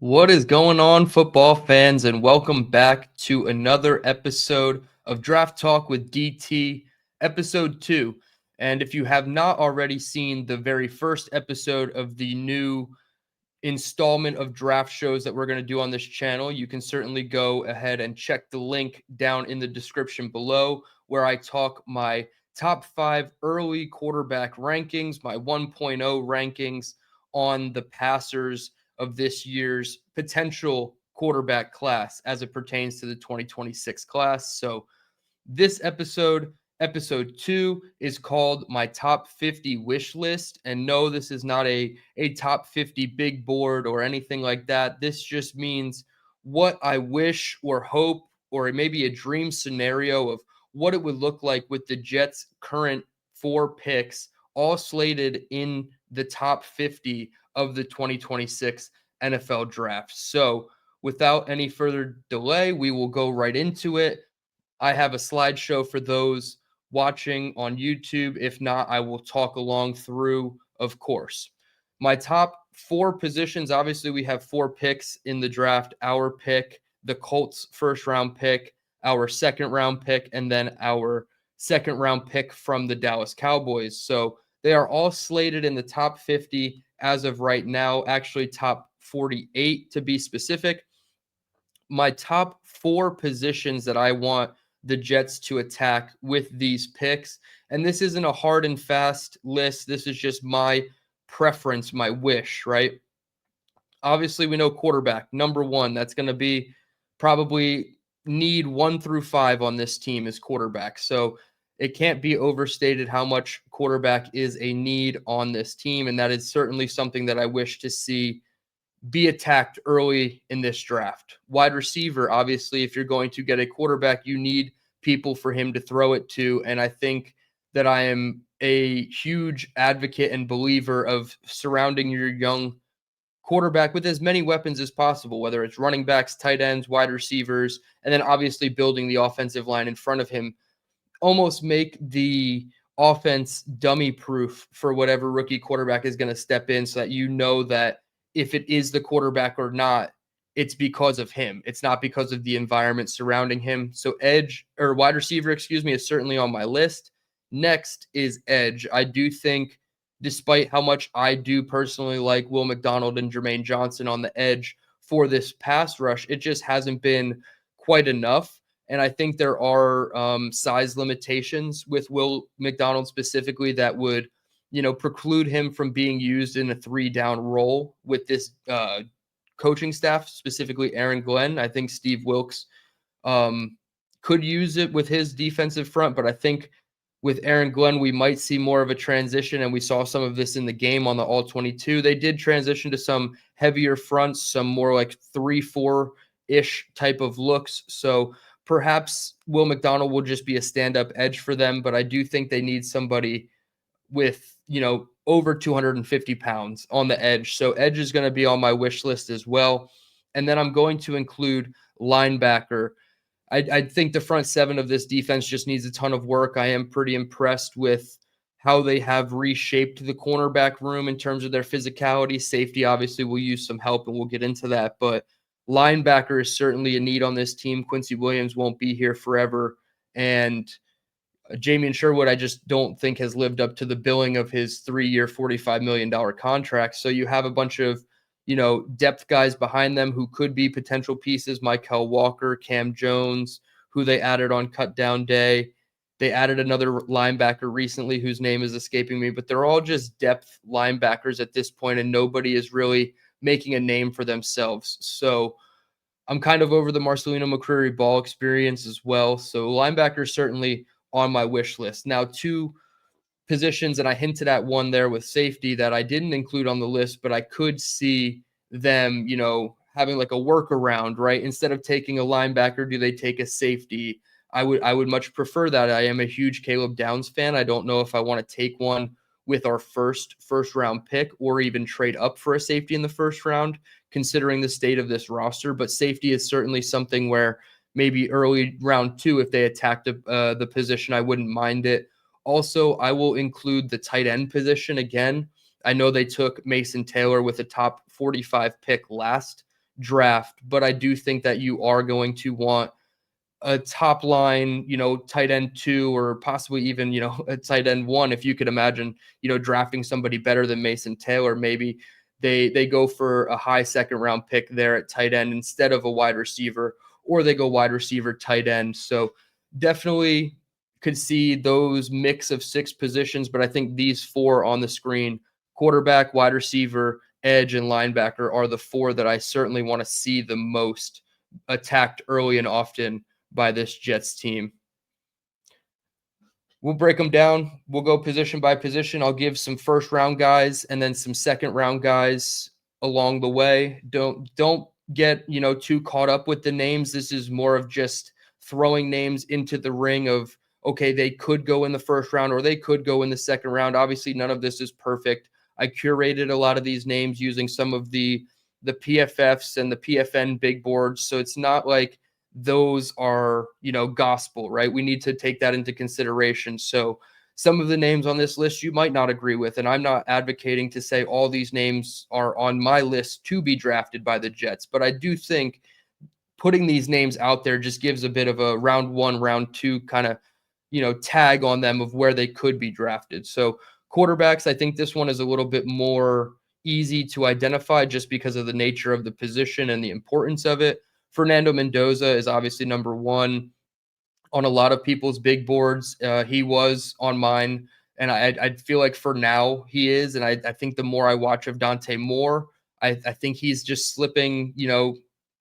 What is going on, football fans, and welcome back to another episode of Draft Talk with DT, episode 2. And if you have not already seen the very first episode of the new installment of draft shows that we're going to do on this channel, you can certainly go ahead and check the link down in the description below, where I talk my top 5 early quarterback rankings, my 1.0 rankings on the passers of this year's potential quarterback class as it pertains to the 2026 class. So this episode 2, is called my top 50 wish list. And no, this is not a top 50 big board or anything like that. This just means what I wish or hope, or maybe a dream scenario of what it would look like with the Jets' current 4 picks, all slated in the top 50 of the 2026 NFL draft. So without any further delay, we will go right into it. I have a slideshow for those watching on YouTube. If not, I will talk along through, of course. My top 4 positions, obviously, we have 4 picks in the draft. Our pick, the Colts' first-round pick, our second-round pick, and then our second-round pick from the Dallas Cowboys. So they are all slated in the top 50 as of right now, actually top 48 to be specific. My top 4 positions that I want the Jets to attack with these picks. And this isn't a hard and fast list. This is just my preference, my wish, right? Obviously, we know quarterback, number 1. That's going to be probably need 1 through 5 on this team is quarterback. So it can't be overstated how much quarterback is a need on this team. And that is certainly something that I wish to see be attacked early in this draft. Wide receiver, obviously, if you're going to get a quarterback, you need people for him to throw it to. And I think that I am a huge advocate and believer of surrounding your young quarterback with as many weapons as possible, whether it's running backs, tight ends, wide receivers, and then obviously building the offensive line in front of him. Almost make the offense dummy proof for whatever rookie quarterback is going to step in, so that you know that if it is the quarterback or not, it's because of him. It's not because of the environment surrounding him. So edge or wide receiver, is certainly on my list. Next is edge. I do think, despite how much I do personally like Will McDonald and Jermaine Johnson on the edge for this pass rush, it just hasn't been quite enough. And I think there are size limitations with Will McDonald specifically that would preclude him from being used in a 3-down role with this coaching staff, specifically Aaron Glenn. I think Steve Wilks could use it with his defensive front, but I think with Aaron Glenn, we might see more of a transition, and we saw some of this in the game on the All-22. They did transition to some heavier fronts, some more like 3-4-ish type of looks. So perhaps Will McDonald will just be a stand-up edge for them, but I do think they need somebody with, over 250 pounds on the edge. So edge is going to be on my wish list as well. And then I'm going to include linebacker. I think the front 7 of this defense just needs a ton of work. I am pretty impressed with how they have reshaped the cornerback room in terms of their physicality. Safety obviously will use some help, and we'll get into that. But linebacker is certainly a need on this team. Quincy Williams won't be here forever. And Jamien Sherwood, I just don't think has lived up to the billing of his 3-year, $45 million contract. So you have a bunch of, depth guys behind them who could be potential pieces. Michael Walker, Cam Jones, who they added on cut down day. They added another linebacker recently whose name is escaping me, but they're all just depth linebackers at this point, and nobody is really making a name for themselves. So I'm kind of over the Marcelino McCreary Ball experience as well. So linebacker certainly on my wish list. Now, 2 positions, and I hinted at one there with safety that I didn't include on the list, but I could see them, having like a workaround, right? Instead of taking a linebacker, do they take a safety? I would much prefer that. I am a huge Caleb Downs fan. I don't know if I want to take one with our first round pick or even trade up for a safety in the first round, considering the state of this roster. But safety is certainly something where maybe early round 2, if they attack the position, I wouldn't mind it. Also, I will include the tight end position again. I know they took Mason Taylor with a top 45 pick last draft, but I do think that you are going to want a top line, tight end 2 or possibly even, a tight end 1 if you could imagine, drafting somebody better than Mason Taylor. Maybe they go for a high second round pick there at tight end instead of a wide receiver, or they go wide receiver, tight end. So definitely could see those mix of 6 positions, but I think these 4 on the screen, quarterback, wide receiver, edge, and linebacker, are the 4 that I certainly want to see the most attacked early and often by this Jets team. We'll break them down. We'll go position by position. I'll give some first round guys and then some second round guys along the way. Don't get, too caught up with the names. This is more of just throwing names into the ring of, okay, they could go in the first round or they could go in the second round. Obviously, none of this is perfect. I curated a lot of these names using some of the PFFs and the PFN big boards. So it's not like those are, gospel, right? We need to take that into consideration. So some of the names on this list you might not agree with, and I'm not advocating to say all these names are on my list to be drafted by the Jets, but I do think putting these names out there just gives a bit of a round 1, round 2 kind of, tag on them of where they could be drafted. So quarterbacks, I think this one is a little bit more easy to identify just because of the nature of the position and the importance of it. Fernando Mendoza is obviously number 1 on a lot of people's big boards. He was on mine, and I feel like for now he is. And I think the more I watch of Dante Moore, I think he's just slipping,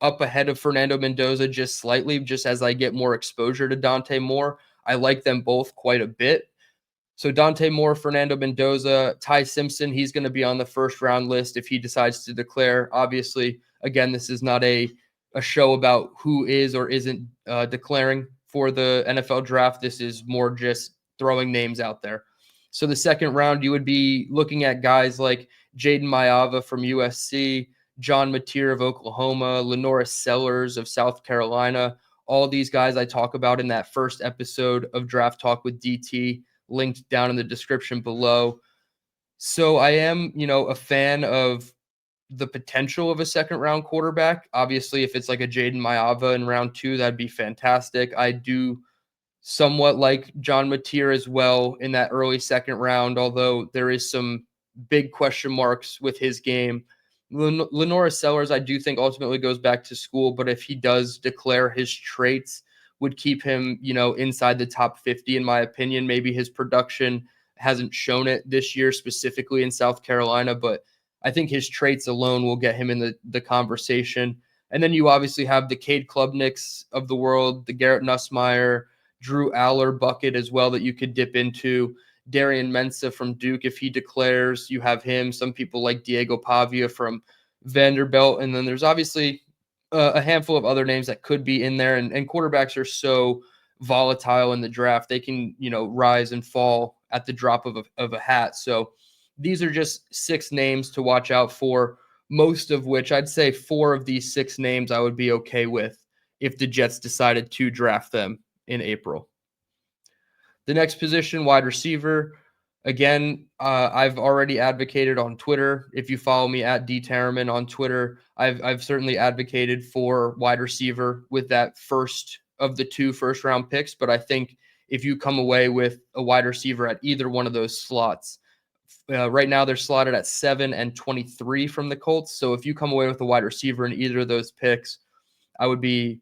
up ahead of Fernando Mendoza just slightly, just as I get more exposure to Dante Moore. I like them both quite a bit. So Dante Moore, Fernando Mendoza, Ty Simpson, he's going to be on the first round list if he decides to declare. Obviously, again, this is not a show about who is or isn't declaring for the NFL draft. This is more just throwing names out there. So the second round, you would be looking at guys like Jaden Mayava from USC, John Mateer of Oklahoma, Lenora Sellers of South Carolina. All these guys I talk about in that first episode of Draft Talk with DT, linked down in the description below. So I am, a fan of the potential of a second round quarterback. Obviously, if it's like a Jaden Mayava in round 2, that'd be fantastic. I do somewhat like John Mateer as well in that early second round, although there is some big question marks with his game. Lenora Sellers, I do think ultimately goes back to school, but if he does declare his traits, would keep him, inside the top 50, in my opinion. Maybe his production hasn't shown it this year, specifically in South Carolina, but I think his traits alone will get him in the conversation. And then you obviously have the Cade Klubniks of the world, the Garrett Nussmeier, Drew Aller bucket as well that you could dip into. Darian Mensah from Duke, if he declares, you have him. Some people like Diego Pavia from Vanderbilt. And then there's obviously a handful of other names that could be in there. And quarterbacks are so volatile in the draft. They can, rise and fall at the drop of a hat. So these are just 6 names to watch out for, most of which I'd say 4 of these 6 names I would be okay with if the Jets decided to draft them in April. The next position, wide receiver. Again, I've already advocated on Twitter. If you follow me at DTereman on Twitter, I've certainly advocated for wide receiver with that first of the 2 first round picks. But I think if you come away with a wide receiver at either one of those slots, right now they're slotted at 7 and 23 from the Colts. So if you come away with a wide receiver in either of those picks, I would be,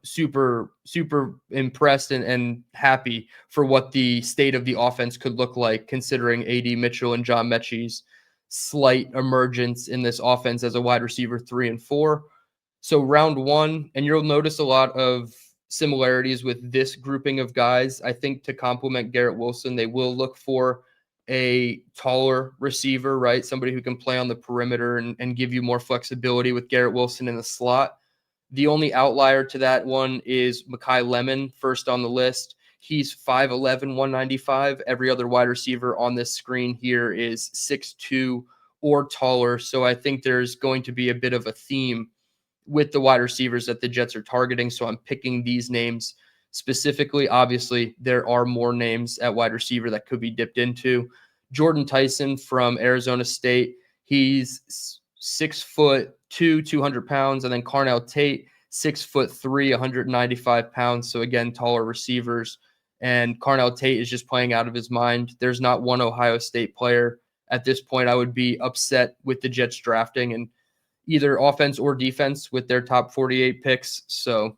super, super impressed and happy for what the state of the offense could look like, considering A.D. Mitchell and John Mechie's slight emergence in this offense as a wide receiver 3 and 4. So round 1, and you'll notice a lot of similarities with this grouping of guys. I think to complement Garrett Wilson, they will look for a taller receiver, right? Somebody who can play on the perimeter and give you more flexibility with Garrett Wilson in the slot. The only outlier to that one is Mekhi Lemon, first on the list. He's 5'11", 195. Every other wide receiver on this screen here is 6'2" or taller. So I think there's going to be a bit of a theme with the wide receivers that the Jets are targeting. So I'm picking these names specifically. Obviously, there are more names at wide receiver that could be dipped into. Jordan Tyson from Arizona State. He's 6'2", 200 pounds, and then Carnell Tate, 6'3", 195 pounds. So again, taller receivers. And Carnell Tate is just playing out of his mind. There's not one Ohio State player at this point I would be upset with the Jets drafting, and either offense or defense with their top 48 picks. So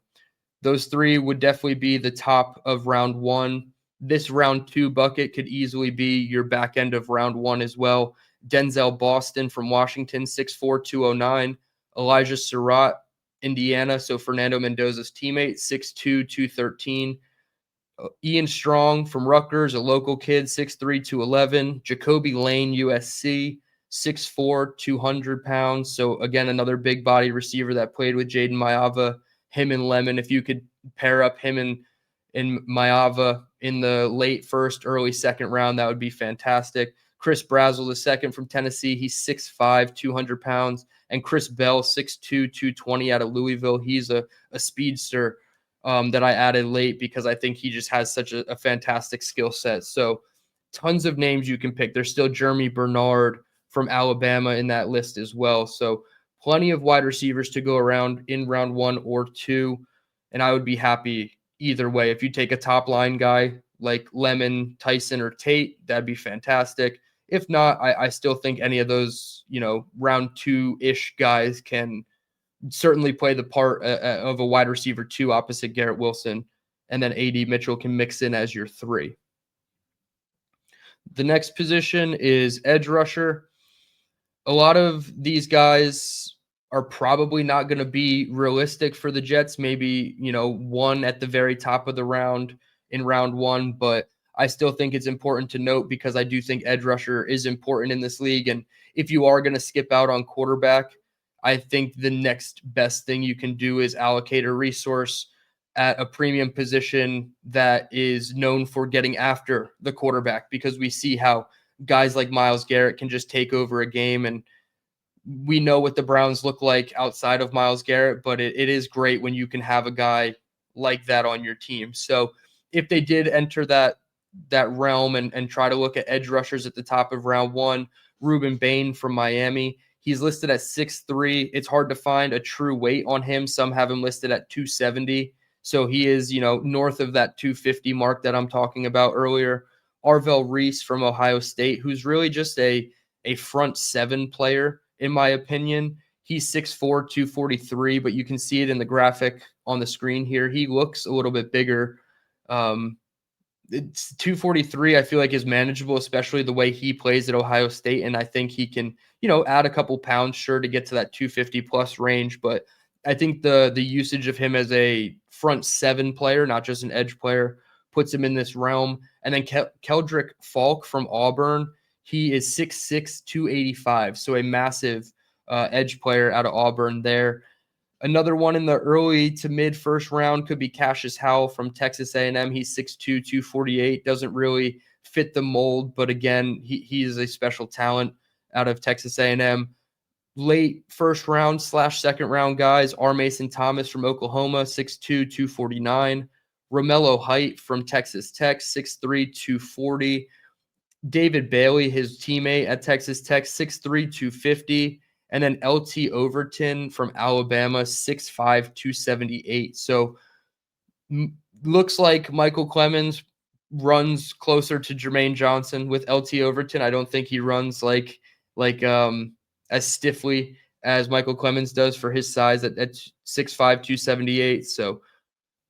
those three would definitely be the top of round one. This round two bucket could easily be your back end of round one as well. Denzel Boston from Washington, 6'4", 209. Elijah Surratt, Indiana, so Fernando Mendoza's teammate, 6'2", 213. Ian Strong from Rutgers, a local kid, 6'3", 211. Jacoby Lane, USC, 6'4", 200 pounds. So again, another big body receiver that played with Jaden Mayava. Him and Lemon, if you could pair up him and Mayava in the late first, early second round, that would be fantastic. Chris Brazel, the second from Tennessee, he's 6'5", 200 pounds. And Chris Bell, 6'2", 220 out of Louisville. He's a speedster that I added late because I think he just has such a fantastic skill set. So tons of names you can pick. There's still Jeremy Bernard from Alabama in that list as well. So plenty of wide receivers to go around in round one or two. And I would be happy either way. If you take a top line guy like Lemon, Tyson, or Tate, that'd be fantastic. If not, I still think any of those, round two-ish guys can certainly play the part of a wide receiver 2 opposite Garrett Wilson. And then AD Mitchell can mix in as your 3. The next position is edge rusher. A lot of these guys are probably not going to be realistic for the Jets. Maybe, one at the very top of the round in round one, but I still think it's important to note because I do think edge rusher is important in this league. And if you are going to skip out on quarterback, I think the next best thing you can do is allocate a resource at a premium position that is known for getting after the quarterback, because we see how guys like Myles Garrett can just take over a game. And we know what the Browns look like outside of Myles Garrett, but it is great when you can have a guy like that on your team. So if they did enter that realm and try to look at edge rushers at the top of round one, Ruben Bain from Miami, he's listed at 6'3". It's hard to find a true weight on him. Some have him listed at 270. So he is, north of that 250 mark that I'm talking about earlier. Arvell Reese from Ohio State, who's really just a front seven player, in my opinion. He's 6'4", 243, but you can see it in the graphic on the screen here. He looks a little bit bigger. It's 243, I feel like, is manageable, especially the way he plays at Ohio State. And I think he can, add a couple pounds, sure, to get to that 250 plus range. But I think the usage of him as a front seven player, not just an edge player, puts him in this realm. And then Keldrick Falk from Auburn, he is 6'6", 285. So a massive edge player out of Auburn there. Another one in the early to mid first round could be Cassius Howell from Texas A&M. He's 6'2", 248. Doesn't really fit the mold, but again, he is a special talent out of Texas A&M. Late first round / second round guys, R. Mason Thomas from Oklahoma, 6'2", 249. Romello Height from Texas Tech, 6'3", 240. David Bailey, his teammate at Texas Tech, 6'3", 250. And then LT Overton from Alabama, 6'5", 278. So looks like Michael Clemens runs closer to Jermaine Johnson with LT Overton. I don't think he runs like as stiffly as Michael Clemens does for his size at 6'5", 278. So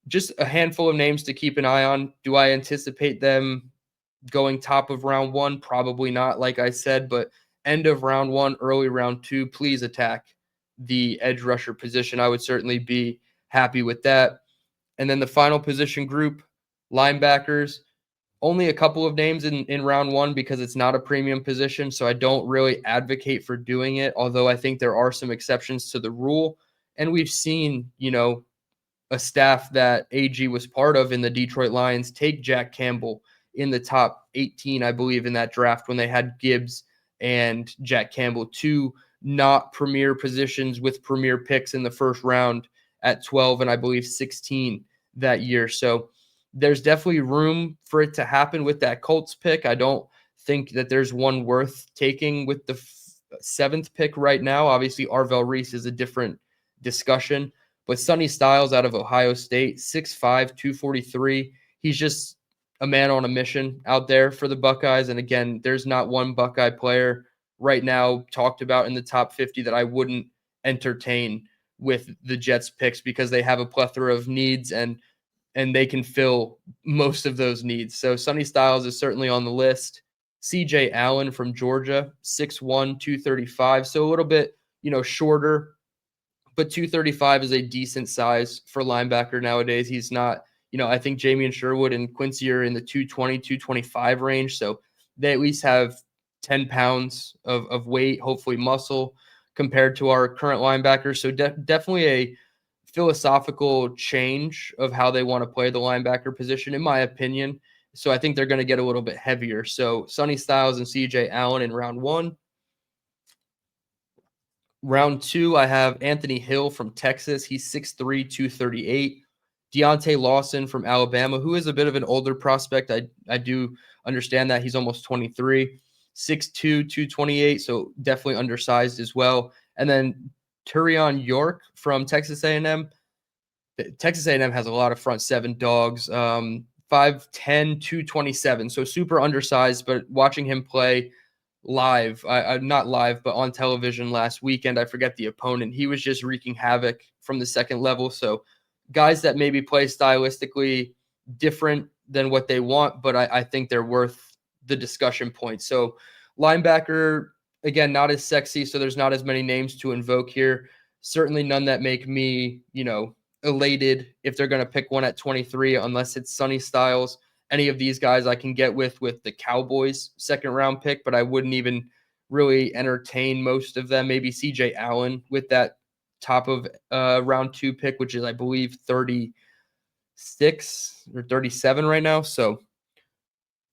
just a handful of names to keep an eye on. Do I anticipate them going top of round one? Probably not, like I said, but end of round one, early round two, please attack the edge rusher position. I would certainly be happy with that. And then the final position group, linebackers, only a couple of names in round one because it's not a premium position, so I don't really advocate for doing it, although I think there are some exceptions to the rule. And we've seen, a staff that AG was part of in the Detroit Lions take Jack Campbell in the top 18, I believe, in that draft when they had Gibbs and Jack Campbell, two not premier positions with premier picks in the first round at 12 and I believe 16 that year. So there's definitely room for it to happen with that Colts pick. I don't think that there's one worth taking with the 7th pick right now. Obviously, Arvell Reese is a different discussion, but Sonny Styles out of Ohio State, 6'5", 243. He's just a man on a mission out there for the Buckeyes. And again, there's not one Buckeye player right now talked about in the top 50 that I wouldn't entertain with the Jets picks, because they have a plethora of needs and they can fill most of those needs. So Sonny Styles is certainly on the list. CJ Allen from Georgia, 6'1", 235. So a little bit, shorter, but 235 is a decent size for linebacker nowadays. He's not, I think Jamian Sherwood and Quincy are in the 220, 225 range. So they at least have 10 pounds of weight, hopefully muscle, compared to our current linebackers. So definitely a philosophical change of how they want to play the linebacker position, in my opinion. So I think they're going to get a little bit heavier. So Sonny Styles and CJ Allen in round 1. Round 2, I have Anthony Hill from Texas. He's 6'3", 238. Deontay Lawson from Alabama, who is a bit of an older prospect. I do understand that. He's almost 23. 6'2", 228, so definitely undersized as well. And then Turion York from Texas A&M. Texas A&M has a lot of front seven dogs. 5'10", 227, so super undersized, but watching him play live, not live, but on television last weekend, I forget the opponent, he was just wreaking havoc from the second level. So guys that maybe play stylistically different than what they want, but I think they're worth the discussion point. So linebacker, again, not as sexy, so there's not as many names to invoke here. Certainly none that make me, elated if they're going to pick one at 23, unless it's Sonny Styles. Any of these guys I can get with the Cowboys second round pick, but I wouldn't even really entertain most of them. Maybe CJ Allen with that top of round 2 pick, which is, I believe, 36 or 37 right now. So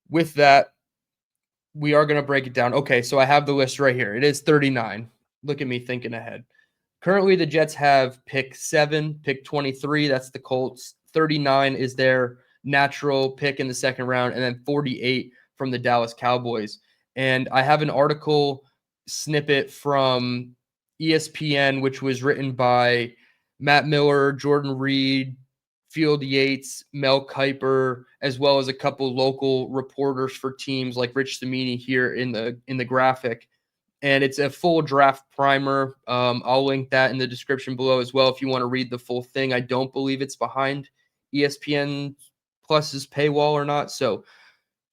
with that, we are going to break it down. Okay, so I have the list right here. It is 39. Look at me thinking ahead. Currently, the Jets have pick 7, pick 23. That's the Colts. 39 is their natural pick in the second round, and then 48 from the Dallas Cowboys. And I have an article snippet from ESPN, which was written by Matt Miller, Jordan Reed, Field Yates, Mel Kiper, as well as a couple local reporters for teams like Rich Cimini here in the graphic. And it's a full draft primer. I'll link that in the description below as well if you want to read the full thing. I don't believe it's behind ESPN Plus's paywall or not. So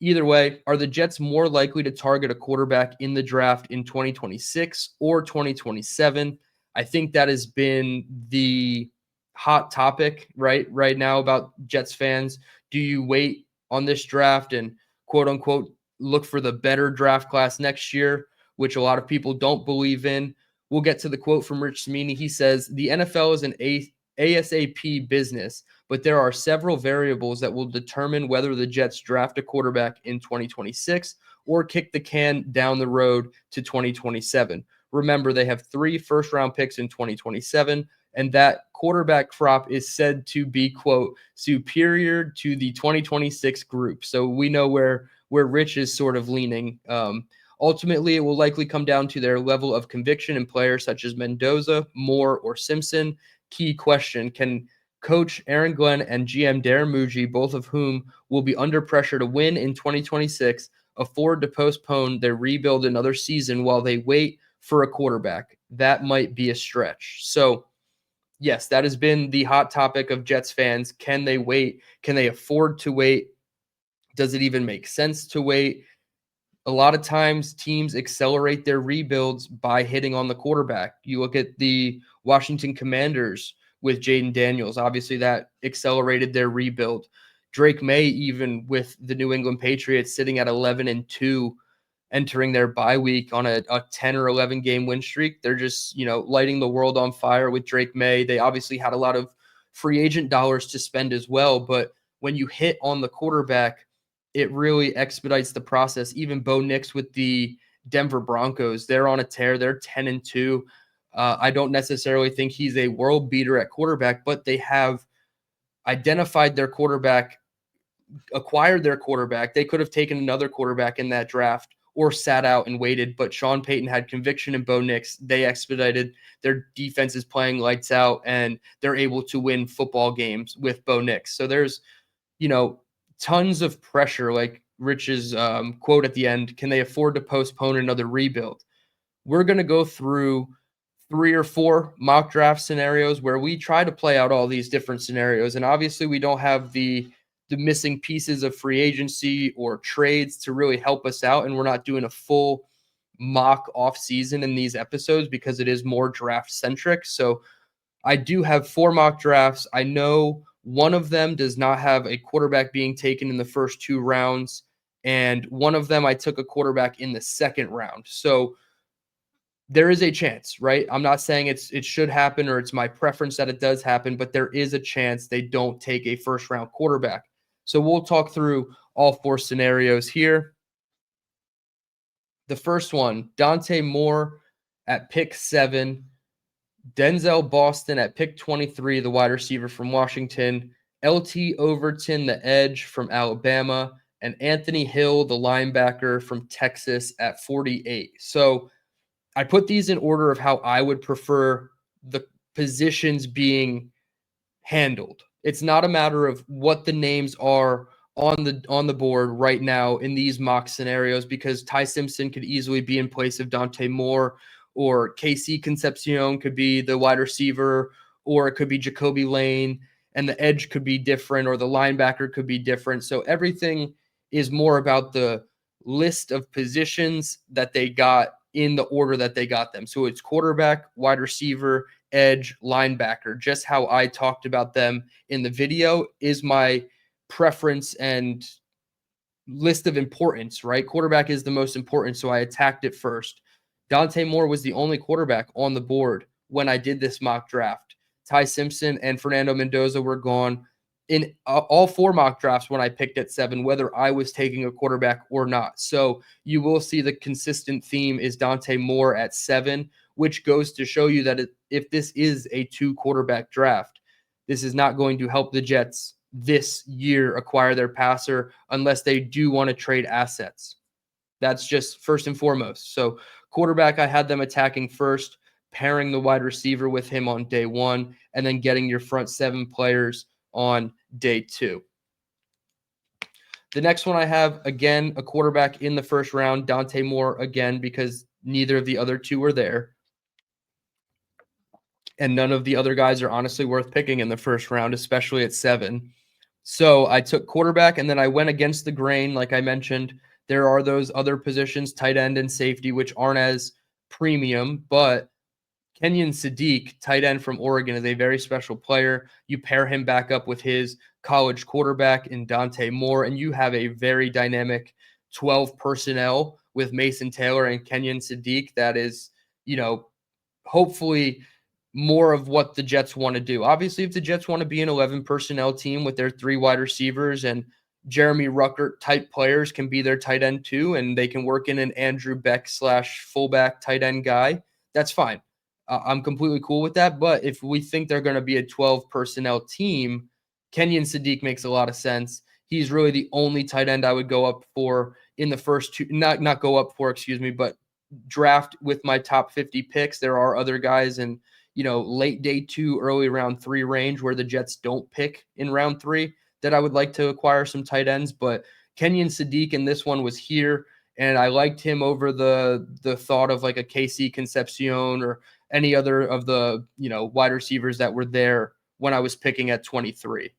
either way, are the Jets more likely to target a quarterback in the draft in 2026 or 2027? I think that has been the hot topic right now about Jets fans. Do you wait on this draft and quote unquote look for the better draft class next year, which a lot of people don't believe in? We'll get to the quote from Rich Cimini. He says, the NFL is an ASAP business, but there are several variables that will determine whether the Jets draft a quarterback in 2026 or kick the can down the road to 2027. Remember, they have 3 first-round picks in 2027, and that quarterback crop is said to be, quote, superior to the 2026 group. So we know where Rich is sort of leaning. Ultimately, it will likely come down to their level of conviction in players such as Mendoza, Moore, or Simpson. Key question: can Coach Aaron Glenn and GM Darren Muji, both of whom will be under pressure to win in 2026, afford to postpone their rebuild another season while they wait for a quarterback? That might be a stretch. So, yes, that has been the hot topic of Jets fans. Can they wait? Can they afford to wait? Does it even make sense to wait? A lot of times teams accelerate their rebuilds by hitting on the quarterback. You look at the Washington Commanders with Jaden Daniels. Obviously, that accelerated their rebuild. Drake May, even with the New England Patriots sitting at 11-2, entering their bye week on a 10 or 11 game win streak. They're just, lighting the world on fire with Drake May. They obviously had a lot of free agent dollars to spend as well. But when you hit on the quarterback, it really expedites the process. Even Bo Nix with the Denver Broncos, they're on a tear. They're 10-2. I don't necessarily think he's a world beater at quarterback, but they have identified their quarterback, acquired their quarterback. They could have taken another quarterback in that draft, or sat out and waited. But Sean Payton had conviction in Bo Nix. They expedited. Their defense is playing lights out, and they're able to win football games with Bo Nix. So there's, tons of pressure. Like Rich's quote at the end, can they afford to postpone another rebuild? We're going to go through 3 or 4 mock draft scenarios where we try to play out all these different scenarios. And obviously we don't have the missing pieces of free agency or trades to really help us out. And we're not doing a full mock off season in these episodes because it is more draft centric. So I do have 4 mock drafts. I know one of them does not have a quarterback being taken in the first 2 rounds. And one of them I took a quarterback in the second round. So there is a chance, right? I'm not saying it should happen or it's my preference that it does happen, but there is a chance they don't take a first round quarterback. So we'll talk through all 4 scenarios here. The first one, Dante Moore at pick 7, Denzel Boston at pick 23, the wide receiver from Washington, LT Overton, the edge from Alabama, and Anthony Hill, the linebacker from Texas at 48. So I put these in order of how I would prefer the positions being handled. It's not a matter of what the names are on the board right now in these mock scenarios, because Ty Simpson could easily be in place of Dante Moore, or KC Concepcion could be the wide receiver, or it could be Jacoby Lane, and the edge could be different, or the linebacker could be different. So everything is more about the list of positions that they got in the order that they got them. So it's quarterback, wide receiver, edge, linebacker. Just how I talked about them in the video is my preference and list of importance, right? Quarterback is the most important, so I attacked it first. Dante Moore was the only quarterback on the board when I did this mock draft. Ty Simpson and Fernando Mendoza were gone in all 4 mock drafts when I picked at 7, whether I was taking a quarterback or not. So you will see the consistent theme is Dante Moore at 7, which goes to show you that if this is a 2 quarterback draft, this is not going to help the Jets this year acquire their passer unless they do want to trade assets. That's just first and foremost. So quarterback, I had them attacking first, pairing the wide receiver with him on day 1, and then getting your front 7 players on day 2. The next one I have, again, a quarterback in the first round, Dante Moore again, because neither of the other 2 were there. And none of the other guys are honestly worth picking in the first round, especially at 7. So I took quarterback, and then I went against the grain. Like I mentioned, there are those other positions, tight end and safety, which aren't as premium, but Kenyon Sadiq, tight end from Oregon, is a very special player. You pair him back up with his college quarterback in Dante Moore, and you have a very dynamic 12 personnel with Mason Taylor and Kenyon Sadiq that is, hopefully more of what the Jets want to do. Obviously, if the Jets want to be an 11 personnel team with their 3 wide receivers and Jeremy Ruckert type players can be their tight end too, and they can work in an Andrew Beck / fullback tight end guy, that's fine. I'm completely cool with that. But if we think they're going to be a 12 personnel team, Kenyon Sadiq makes a lot of sense. He's really the only tight end I would go up for in the first 2, not go up for, but draft with my top 50 picks. There are other guys in, late day 2, early round 3 range where the Jets don't pick in round 3 that I would like to acquire some tight ends. But Kenyon Sadiq in this one was here, and I liked him over the thought of like a KC Concepcion or any other of the, wide receivers that were there when I was picking at 23.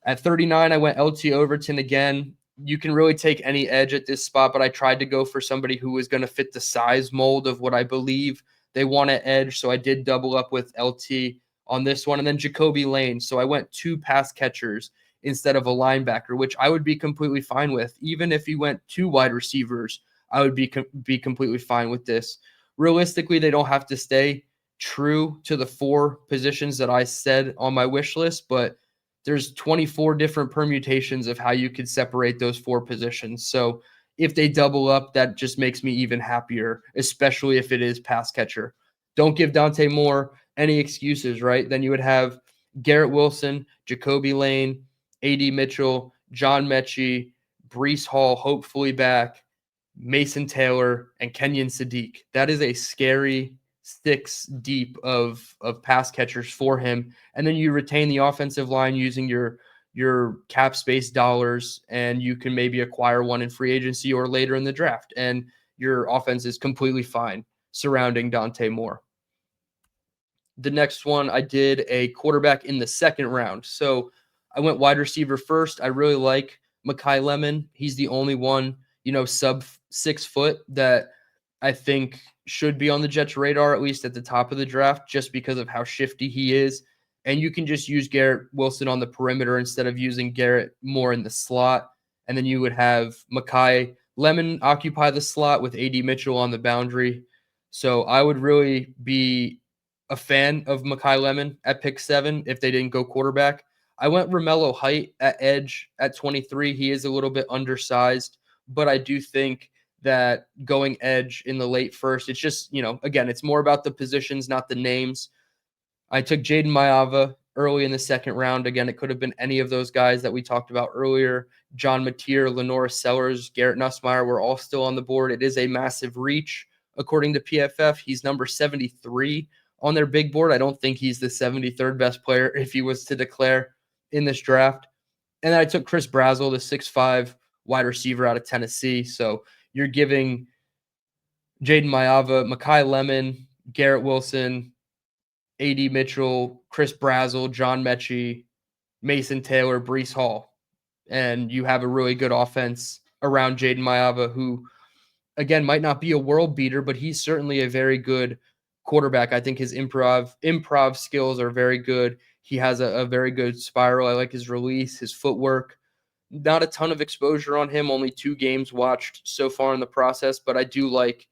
At 39, I went LT Overton again. You can really take any edge at this spot, but I tried to go for somebody who was going to fit the size mold of what I believe they want at edge. So I did double up with LT on this one. And then Jacoby Lane. So I went 2 pass catchers instead of a linebacker, which I would be completely fine with. Even if he went 2 wide receivers, I would be completely fine with this. Realistically, they don't have to stay true to the 4 positions that I said on my wish list, but there's 24 different permutations of how you could separate those 4 positions. So if they double up, that just makes me even happier, especially if it is pass catcher. Don't give Dante Moore any excuses, right? Then you would have Garrett Wilson, Jacoby Lane, A.D. Mitchell, John Mechie, Breece Hall, hopefully back, Mason Taylor, and Kenyon Sadiq. That is a scary 6 deep of pass catchers for him. And then you retain the offensive line using your cap space dollars, and you can maybe acquire one in free agency or later in the draft. And your offense is completely fine surrounding Dante Moore. The next one, I did a quarterback in the second round. So I went wide receiver first. I really like Mekhi Lemon. He's the only one, sub 6 foot that I think should be on the Jets' radar, at least at the top of the draft, just because of how shifty he is. And you can just use Garrett Wilson on the perimeter instead of using Garrett more in the slot. And then you would have Mekhi Lemon occupy the slot with A.D. Mitchell on the boundary. So I would really be a fan of Mekhi Lemon at pick 7 if they didn't go quarterback. I went Romello Height at edge at 23. He is a little bit undersized, but I do think that going edge in the late first, it's just, again, it's more about the positions, not the names. I took Jaden Maiava early in the second round. Again, it could have been any of those guys that we talked about earlier. John Mateer, Lenora Sellers, Garrett Nussmeier were all still on the board. It is a massive reach. According to PFF, he's number 73 on their big board. I don't think he's the 73rd best player if he was to declare in this draft. And then I took Chris Brazzell, the 6'5" wide receiver out of Tennessee. So you're giving Jaden Maiava, Mekhi Lemon, Garrett Wilson, A.D. Mitchell, Chris Brazzell, John Mechie, Mason Taylor, Breece Hall. And you have a really good offense around Jaden Maiava, who, again, might not be a world beater, but he's certainly a very good quarterback. I think his improv skills are very good. He has a very good spiral. I like his release, his footwork. Not a ton of exposure on him, only 2 games watched so far in the process, but I do like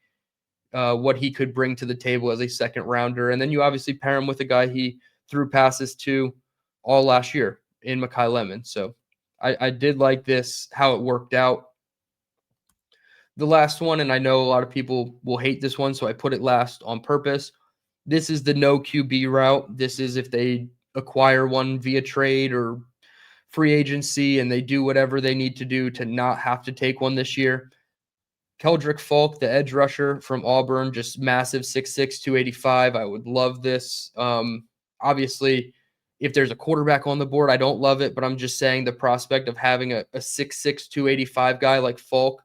what he could bring to the table as a second rounder. And then you obviously pair him with a guy he threw passes to all last year in Mekhi Lemon. So I did like this, how it worked out. The last one, and I know a lot of people will hate this one, so I put it last on purpose. This is the no QB route. This is if they acquire one via trade or free agency and they do whatever they need to do to not have to take one this year. Keldrick Falk, the edge rusher from Auburn, just massive 6'6", 285. I would love this. Obviously, if there's a quarterback on the board, I don't love it, but I'm just saying the prospect of having a 6'6", 285 guy like Falk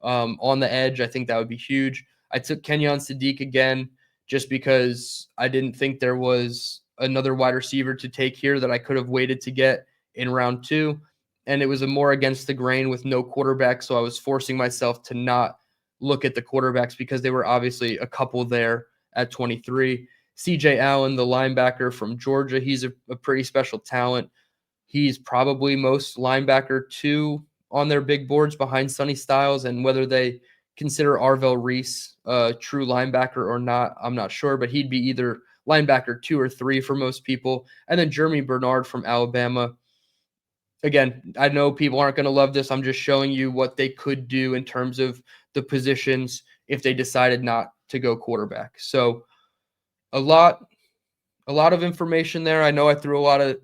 on the edge, I think that would be huge. I took Kenyon Sadiq again just because I didn't think there was another wide receiver to take here that I could have waited to get in round 2. And it was a more against the grain with no quarterback, so I was forcing myself to not look at the quarterbacks because they were obviously a couple there at 23. CJ Allen, the linebacker from Georgia, he's a pretty special talent. He's probably most linebacker 2 on their big boards behind Sonny Styles, and whether they consider Arvell Reese a true linebacker or not, I'm not sure, but he'd be either linebacker 2 or 3 for most people. And then Jeremy Bernard from Alabama. Again, I know people aren't going to love this. I'm just showing you what they could do in terms of the positions if they decided not to go quarterback. So a lot of information there. I know I threw a lot of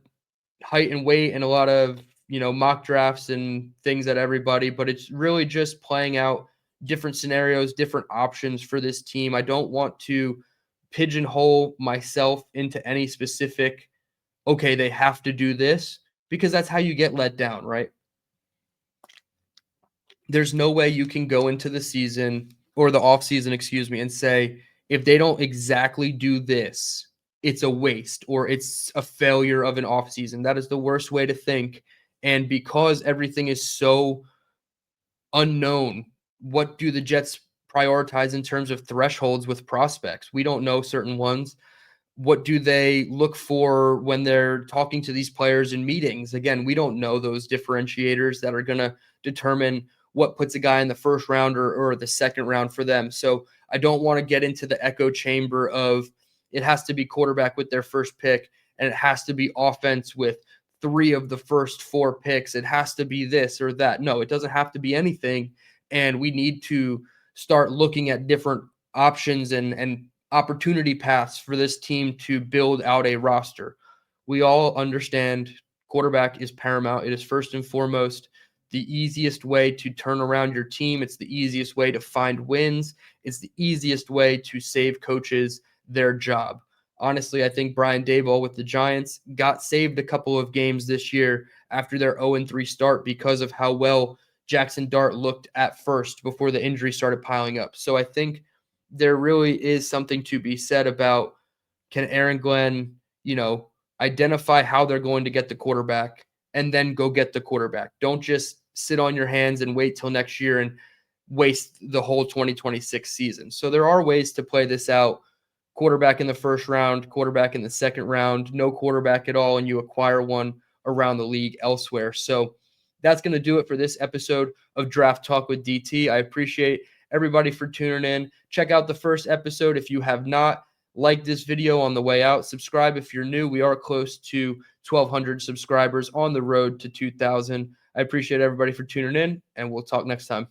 height and weight and a lot of, mock drafts and things at everybody, but it's really just playing out different scenarios, different options for this team. I don't want to pigeonhole myself into any specific, okay, they have to do this, because that's how you get let down, right? There's no way you can go into the season or the off season, and say, if they don't exactly do this, it's a waste or it's a failure of an off season. That is the worst way to think. And because everything is so unknown, what do the Jets prioritize in terms of thresholds with prospects? We don't know certain ones. What do they look for when they're talking to these players in meetings? Again, we don't know those differentiators that are going to determine what puts a guy in the first round or the second round for them. So I don't want to get into the echo chamber of it has to be quarterback with their first pick and it has to be offense with 3 of the first 4 picks. It has to be this or that. No, it doesn't have to be anything. And we need to start looking at different options and opportunity paths for this team to build out a roster. We all understand quarterback is paramount. It is first and foremost. the easiest way to turn around your team. It's the easiest way to find wins. It's the easiest way to save coaches their job. Honestly, I think Brian Daboll with the Giants got saved a couple of games this year after their 0-3 start because of how well Jackson Dart looked at first before the injury started piling up. So I think there really is something to be said about, can Aaron Glenn, identify how they're going to get the quarterback and then go get the quarterback. Don't just sit on your hands and wait till next year and waste the whole 2026 season. So there are ways to play this out. Quarterback in the first round, quarterback in the second round, no quarterback at all, and you acquire one around the league elsewhere. So that's going to do it for this episode of Draft Talk with DT. I appreciate everybody for tuning in. Check out the first episode if you have not. Like this video on the way out. Subscribe if you're new. We are close to 1,200 subscribers, on the road to 2,000. I appreciate everybody for tuning in, and we'll talk next time.